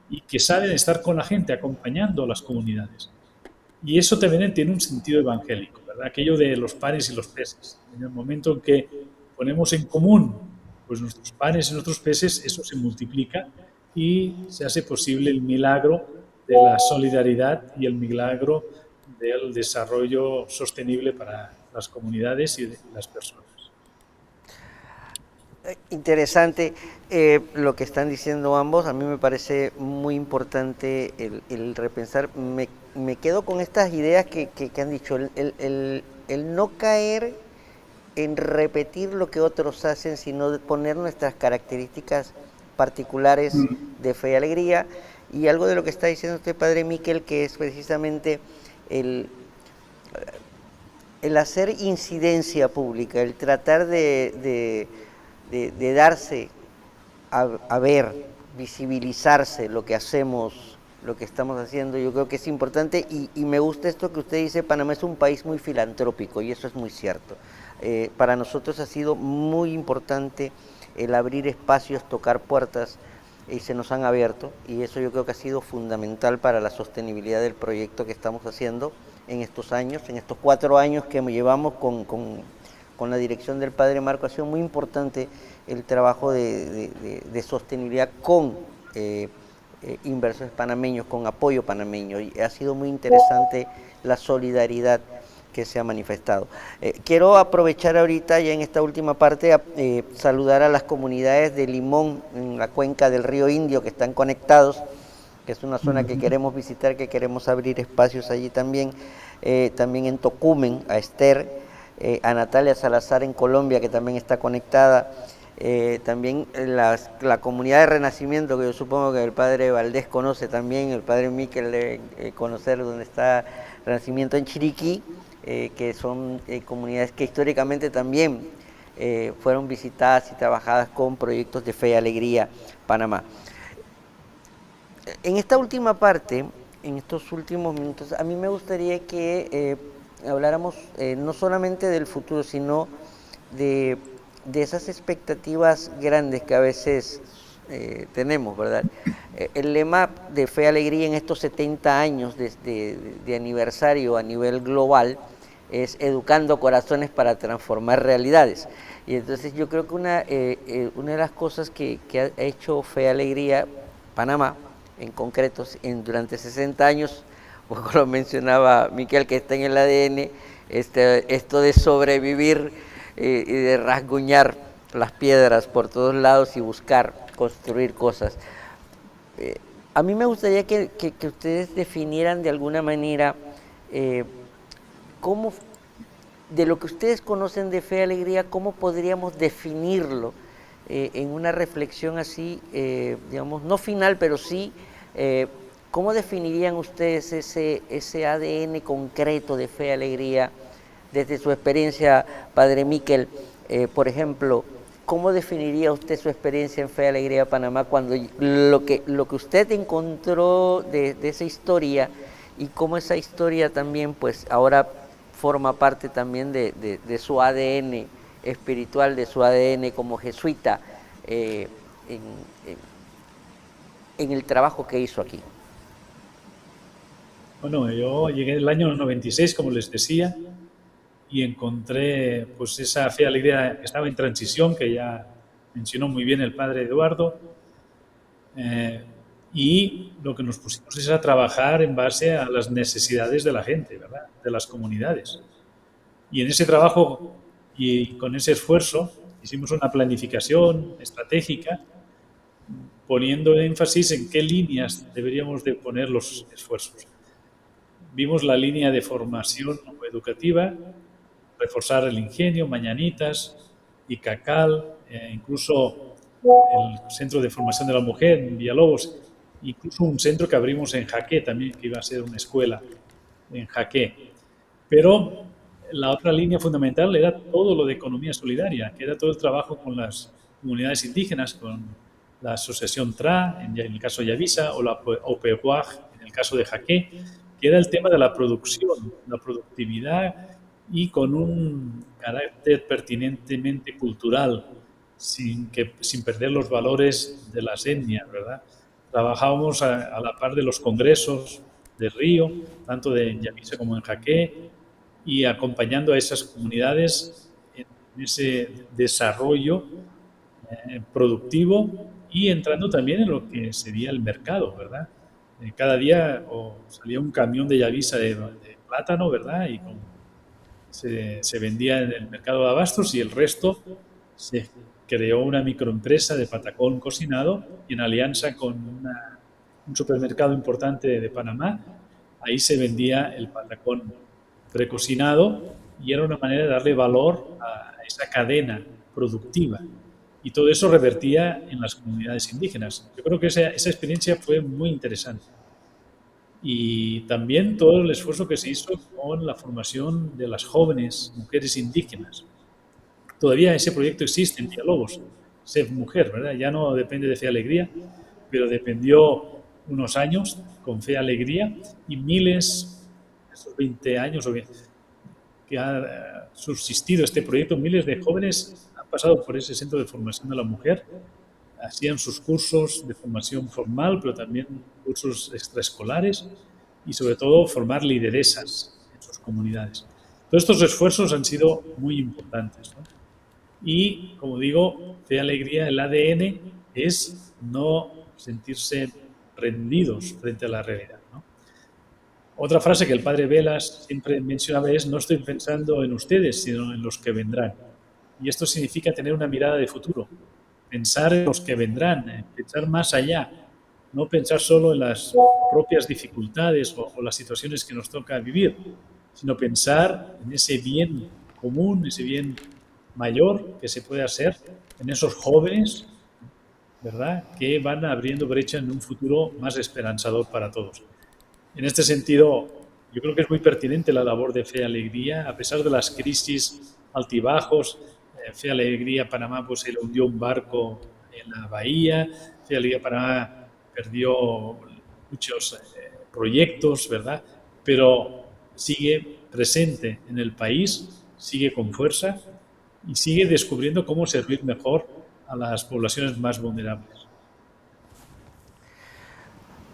y que saben estar con la gente, acompañando a las comunidades. Y eso también tiene un sentido evangélico, ¿verdad? Aquello de los panes y los peces. En el momento en que ponemos en común pues, nuestros panes y nuestros peces, eso se multiplica y se hace posible el milagro de la solidaridad y el milagro del desarrollo sostenible para las comunidades y las personas. Interesante lo que están diciendo ambos. A mí me parece muy importante el repensar. Me quedo con estas ideas que han dicho, el no caer en repetir lo que otros hacen, sino poner nuestras características particulares de Fe y Alegría. Y algo de lo que está diciendo usted, padre Miquel, que es precisamente el hacer incidencia pública, el tratar de de darse a ver, visibilizarse lo que hacemos, lo que estamos haciendo, yo creo que es importante y me gusta esto que usted dice, Panamá es un país muy filantrópico y eso es muy cierto. Para nosotros ha sido muy importante el abrir espacios, tocar puertas y se nos han abierto y eso yo creo que ha sido fundamental para la sostenibilidad del proyecto que estamos haciendo en estos años, en estos 4 años que llevamos con la dirección del Padre Marco. Ha sido muy importante el trabajo de sostenibilidad con inversores panameños, con apoyo panameño, y ha sido muy interesante la solidaridad que se ha manifestado. Quiero aprovechar ahorita, ya en esta última parte, saludar a las comunidades de Limón, en la cuenca del río Indio, que están conectados, que es una zona que queremos visitar, que queremos abrir espacios allí también. También en Tocumen, a Esther, a Natalia Salazar en Colombia, que también está conectada. También la comunidad de Renacimiento, que yo supongo que el padre Valdés conoce también, el padre Miquel debe conocer donde está Renacimiento en Chiriquí, que son comunidades que históricamente también fueron visitadas y trabajadas con proyectos de Fe y Alegría Panamá. En esta última parte, en estos últimos minutos, a mí me gustaría que habláramos no solamente del futuro, sino de esas expectativas grandes que a veces tenemos, ¿verdad? El lema de Fe y Alegría en estos 70 años de aniversario a nivel global es educando corazones para transformar realidades. Y entonces yo creo que una de las cosas que ha hecho Fe y Alegría Panamá, en concreto, durante 60 años, como lo mencionaba Miquel, que está en el ADN, esto de sobrevivir y de rasguñar las piedras por todos lados y buscar construir cosas. A mí me gustaría que ustedes definieran de alguna manera cómo, de lo que ustedes conocen de Fe y Alegría, cómo podríamos definirlo en una reflexión así, digamos, no final, pero sí, ¿cómo definirían ustedes ese ADN concreto de Fe y Alegría desde su experiencia, Padre Miquel? Por ejemplo, ¿cómo definiría usted su experiencia en Fe y Alegría Panamá cuando lo que usted encontró de esa historia y cómo esa historia también pues ahora forma parte también de su ADN espiritual, de su ADN como jesuita en el trabajo que hizo aquí? Bueno, yo llegué en el año 96, como les decía, y encontré pues esa Fe y Alegría que estaba en transición, que ya mencionó muy bien el padre Eduardo, y lo que nos pusimos es a trabajar en base a las necesidades de la gente, ¿verdad? De las comunidades. Y en ese trabajo y con ese esfuerzo hicimos una planificación estratégica poniendo énfasis en qué líneas deberíamos de poner los esfuerzos. Vimos la línea de formación educativa, reforzar el ingenio, Mañanitas, Icacal, incluso el Centro de Formación de la Mujer en Villalobos, incluso un centro que abrimos en Jaque también, que iba a ser una escuela en Jaque. Pero la otra línea fundamental era todo lo de economía solidaria, que era todo el trabajo con las comunidades indígenas, con la asociación TRA, en el caso de Yavisa, o la OPEWAG, en el caso de Jaque, que era el tema de la producción, la productividad y con un carácter pertinentemente cultural, sin perder los valores de las etnias, ¿verdad? Trabajábamos a la par de los congresos de Río, tanto de Yavisa como en Jaque, y acompañando a esas comunidades en ese desarrollo productivo y entrando también en lo que sería el mercado, ¿verdad? Cada día salía un camión de Yavisa de plátano, ¿verdad? Y se vendía en el mercado de abastos y el resto se creó una microempresa de patacón cocinado y en alianza con un supermercado importante de Panamá, ahí se vendía el patacón precocinado y era una manera de darle valor a esa cadena productiva. Y todo eso revertía en las comunidades indígenas. Yo creo que esa experiencia fue muy interesante. Y también todo el esfuerzo que se hizo con la formación de las jóvenes mujeres indígenas. Todavía ese proyecto existe en Villalobos. ser mujer, ¿verdad? Ya no depende de Fe y Alegría, pero dependió unos años con Fe y Alegría, y miles, esos 20 años que ha subsistido este proyecto, miles de jóvenes han pasado por ese centro de formación de la mujer, hacían sus cursos de formación formal, pero también cursos extraescolares y sobre todo formar lideresas en sus comunidades. Todos estos esfuerzos han sido muy importantes, ¿no? Y, como digo, Fe y Alegría, el ADN es no sentirse rendidos frente a la realidad, ¿no? Otra frase que el padre Velas siempre mencionaba es: no estoy pensando en ustedes, sino en los que vendrán. Y esto significa tener una mirada de futuro, pensar en los que vendrán, pensar más allá, no pensar solo en las propias dificultades o las situaciones que nos toca vivir, sino pensar en ese bien común, ese bien mayor que se puede hacer en esos jóvenes, ¿verdad?, que van abriendo brecha en un futuro más esperanzador para todos. En este sentido, yo creo que es muy pertinente la labor de Fe y Alegría, a pesar de las crisis, altibajos. Fe y Alegría Panamá, pues se le hundió un barco en la bahía. Fe y Alegría Panamá perdió muchos proyectos, ¿verdad? Pero sigue presente en el país, sigue con fuerza y sigue descubriendo cómo servir mejor a las poblaciones más vulnerables.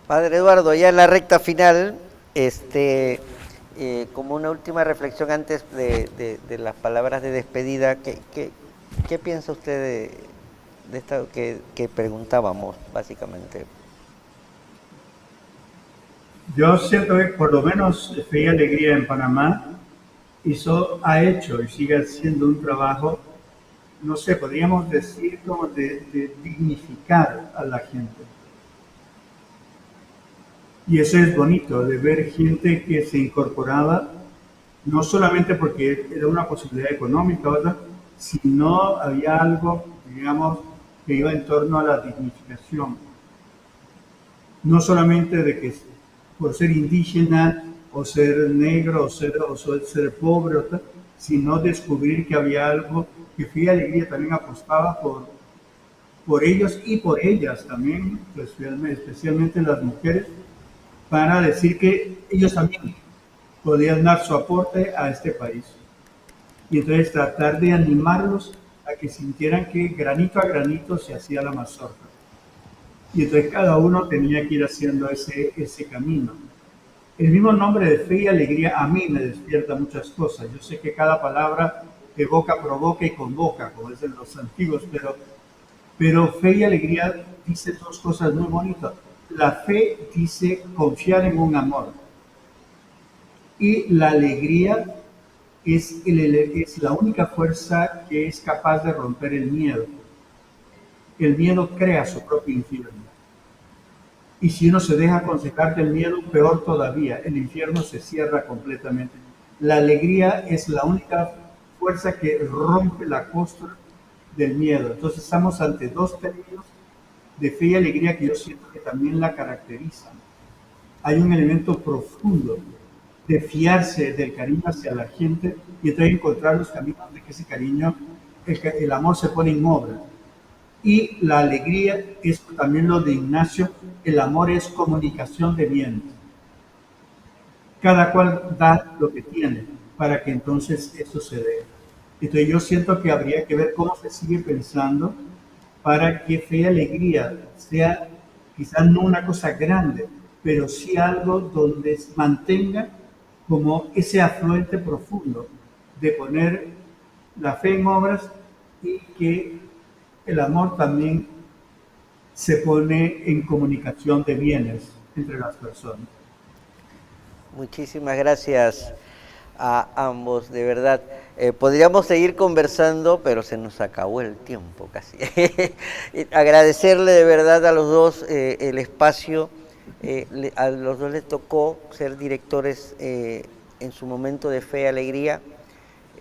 Padre Eduardo, ya en la recta final, como una última reflexión antes de las palabras de despedida, ¿qué piensa usted de esto que preguntábamos, básicamente? Yo siento que por lo menos Fe y Alegría en Panamá ha hecho y sigue haciendo un trabajo, no sé, podríamos decir como de dignificar a la gente. Y eso es bonito, de ver gente que se incorporaba, no solamente porque era una posibilidad económica, ¿verdad?, sino había algo, digamos, que iba en torno a la dignificación. No solamente de que por ser indígena, o ser negro, o ser pobre, ¿verdad?, sino descubrir que había algo que Fe y Alegría también apostaba por ellos y por ellas también, pues, especialmente las mujeres, para decir que ellos también podían dar su aporte a este país. Y entonces tratar de animarlos a que sintieran que granito a granito se hacía la mazorca. Y entonces cada uno tenía que ir haciendo ese camino. El mismo nombre de Fe y Alegría a mí me despierta muchas cosas. Yo sé que cada palabra evoca, provoca y convoca, como dicen los antiguos, pero Fe y Alegría dice dos cosas muy bonitas. La fe dice confiar en un amor, y la alegría es la única fuerza que es capaz de romper el miedo. El miedo crea su propio infierno, y si uno se deja aconsejar del miedo, peor todavía, el infierno se cierra completamente. La alegría es la única fuerza que rompe la costra del miedo. Entonces estamos ante dos términos de fe y alegría que yo siento que también la caracterizan. Hay un elemento profundo de fiarse del cariño hacia la gente y entonces encontrar los caminos de que ese cariño, el amor se pone en obra. Y la alegría es también lo de Ignacio: el amor es comunicación de bienes. Cada cual da lo que tiene para que entonces esto se dé. Entonces yo siento que habría que ver cómo se sigue pensando para que Fe y Alegría sea quizás no una cosa grande, pero sí algo donde mantenga como ese afluente profundo de poner la fe en obras, y que el amor también se pone en comunicación de bienes entre las personas. Muchísimas gracias a ambos, de verdad. Podríamos seguir conversando, pero se nos acabó el tiempo casi. Agradecerle de verdad a los dos el espacio. A los dos les tocó ser directores en su momento de Fe y Alegría,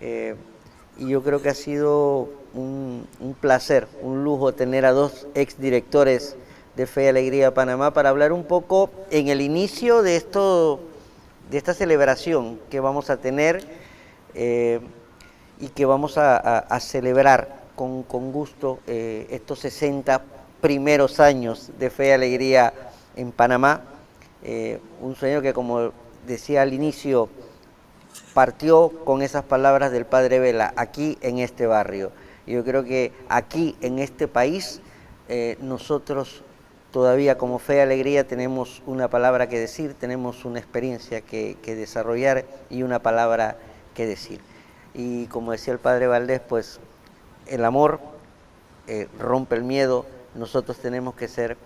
y yo creo que ha sido un placer, un lujo tener a dos exdirectores de Fe y Alegría Panamá para hablar un poco en el inicio de esta celebración que vamos a tener y que vamos a celebrar con gusto estos 60 primeros años de Fe y Alegría en Panamá. Un sueño que, como decía al inicio, partió con esas palabras del Padre Vela, aquí en este barrio. Yo creo que aquí en este país nosotros todavía como Fe y Alegría tenemos una palabra que decir, tenemos una experiencia que desarrollar y una palabra que decir. Y como decía el Padre Valdés, pues el amor rompe el miedo. Nosotros tenemos que ser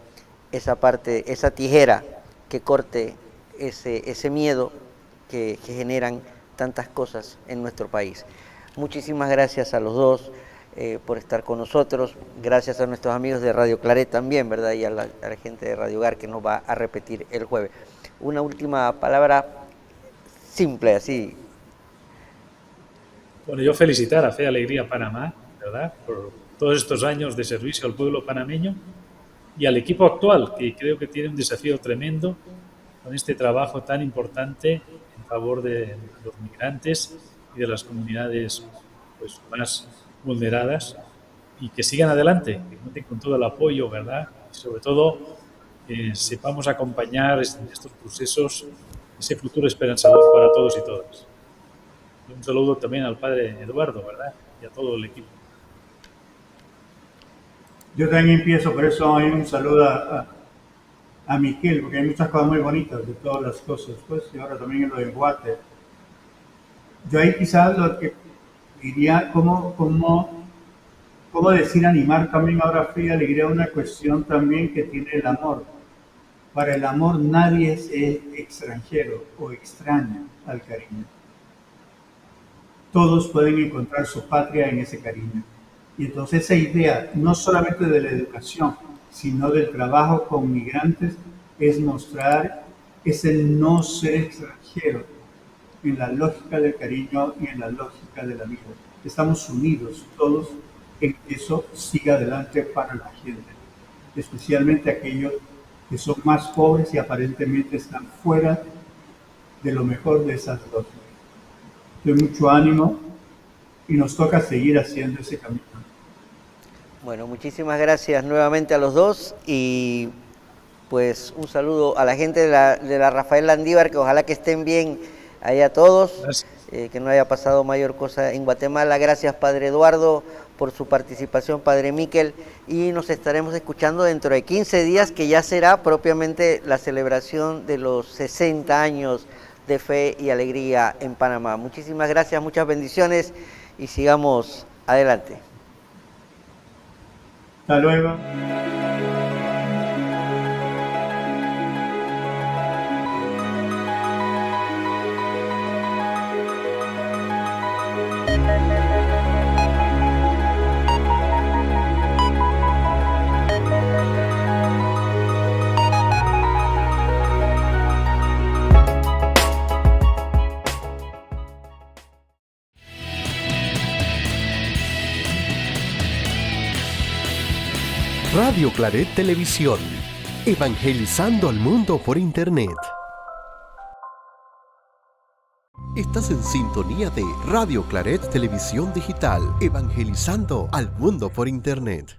esa parte, esa tijera que corte ese miedo que generan tantas cosas en nuestro país. Muchísimas gracias a los dos por estar con nosotros. Gracias a nuestros amigos de Radio Claret también, ¿verdad? Y a la gente de Radio Hogar que nos va a repetir el jueves. Una última palabra simple, así. Bueno, yo felicitar a Fe y Alegría Panamá, ¿verdad?, por todos estos años de servicio al pueblo panameño y al equipo actual, que creo que tiene un desafío tremendo con este trabajo tan importante en favor de los migrantes y de las comunidades pues más vulneradas, y que sigan adelante, que cuenten con todo el apoyo, ¿verdad? Y sobre todo que sepamos acompañar estos procesos, ese futuro esperanzador para todos y todas. Y un saludo también al padre Eduardo, ¿verdad?, y a todo el equipo. Yo también empiezo, por eso hay un saludo a Miquel, porque hay muchas cosas muy bonitas de todas las cosas, pues, y ahora también en lo del Guate. Yo ahí quizás lo que diría, cómo decir animar también ahora Fe y Alegría, una cuestión también que tiene el amor. Para el amor nadie es extranjero o extraño al cariño. Todos pueden encontrar su patria en ese cariño. Y entonces esa idea, no solamente de la educación, sino del trabajo con migrantes, es mostrar ese no ser extranjero en la lógica del cariño y en la lógica de la vida. Estamos unidos todos en que eso siga adelante para la gente, especialmente aquellos que son más pobres y aparentemente están fuera de lo mejor de esas lógicas. De mucho ánimo y nos toca seguir haciendo ese camino. Bueno, muchísimas gracias nuevamente a los dos y pues un saludo a la gente de la Rafael Landívar, que ojalá que estén bien allá todos, que no haya pasado mayor cosa en Guatemala. Gracias, Padre Eduardo, por su participación, Padre Miquel, y nos estaremos escuchando dentro de 15 días, que ya será propiamente la celebración de los 60 años de Fe y Alegría en Panamá. Muchísimas gracias, muchas bendiciones y sigamos adelante. Hasta luego. Radio Claret Televisión, evangelizando al mundo por Internet. Estás en sintonía de Radio Claret Televisión Digital, evangelizando al mundo por Internet.